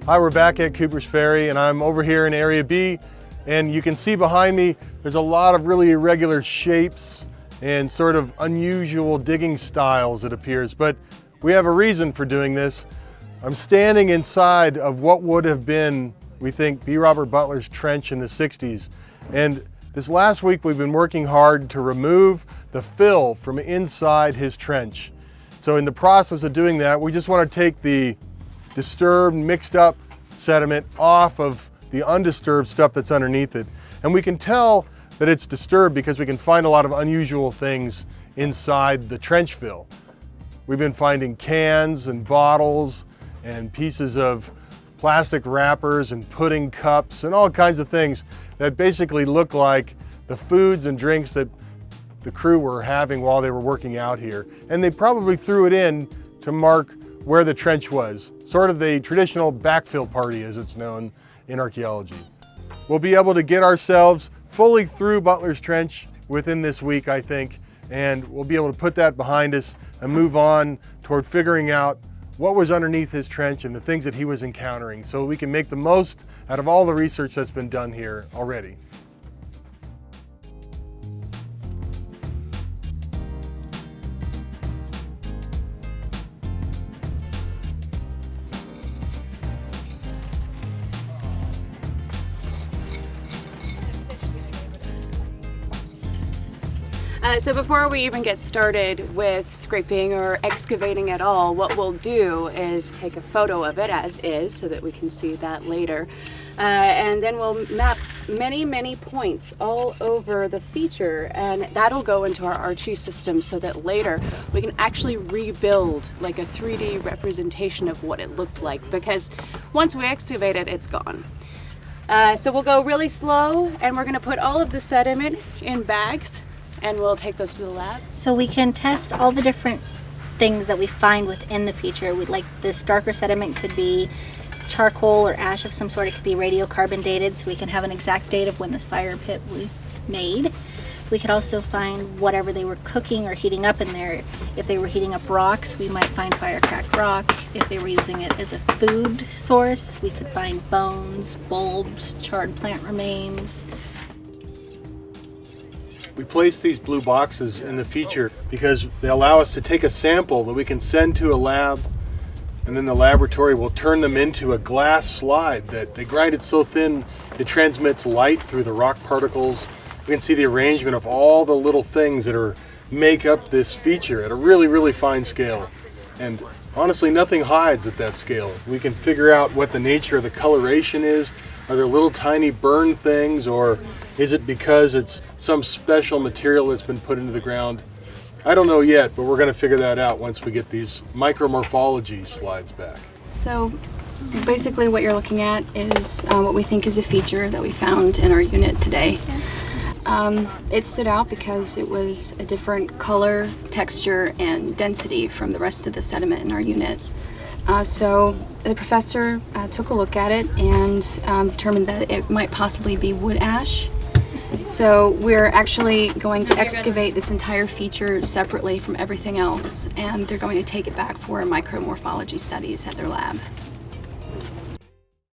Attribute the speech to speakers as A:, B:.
A: Hi, we're back at Cooper's Ferry and I'm over here in Area B, and you can see behind me there's a lot of really irregular shapes and sort of unusual digging styles, it appears, but we have a reason for doing this. I'm standing inside of what would have been, we think, B. Robert Butler's trench in the 60s, and this last week we've been working hard to remove the fill from inside his trench. So in the process of doing that, we just want to take the disturbed, mixed up sediment off of the undisturbed stuff that's underneath it. And we can tell that it's disturbed because we can find a lot of unusual things inside the trench fill. We've been finding cans and bottles and pieces of plastic wrappers and pudding cups and all kinds of things that basically look like the foods and drinks that the crew were having while they were working out here. And they probably threw it in to mark where the trench was, sort of the traditional backfill party as it's known in archaeology. We'll be able to get ourselves fully through Butler's Trench within this week, I think, and we'll be able to put that behind us and move on toward figuring out what was underneath his trench and the things that he was encountering so we can make the most out of all the research that's been done here already.
B: So before we even get started with scraping or excavating at all, what we'll do is take a photo of it as is so that we can see that later. And then we'll map many points all over the feature, and that'll go into our archive system so that later we can actually rebuild like a 3D representation of what it looked like, because once we excavate it, it's gone. So we'll go really slow, and we're gonna put all of the sediment in bags and we'll take those to the lab.
C: So we can test all the different things that we find within the feature. Like this darker sediment could be charcoal or ash of some sort. It could be radiocarbon dated, so we can have an exact date of when this fire pit was made. We could also find whatever they were cooking or heating up in there. If they were heating up rocks, we might find fire-cracked rock. If they were using it as a food source, we could find bones, bulbs, charred plant remains.
A: We place these blue boxes in the feature because they allow us to take a sample that we can send to a lab, and then the laboratory will turn them into a glass slide that they grind it so thin it transmits light through the rock particles. We can see the arrangement of all the little things that make up this feature at a really fine scale. And honestly, nothing hides at that scale. We can figure out what the nature of the coloration is. Are there little tiny burn things, or is it because it's some special material that's been put into the ground? I don't know yet, but we're going to figure that out once we get these micromorphology slides back.
D: So basically what you're looking at is what we think is a feature that we found in our unit today. It stood out because it was a different color, texture, and density from the rest of the sediment in our unit. So the professor took a look at it and determined that it might possibly be wood ash. So we're actually going to excavate this entire feature separately from everything else, and they're going to take it back for micromorphology studies at their lab.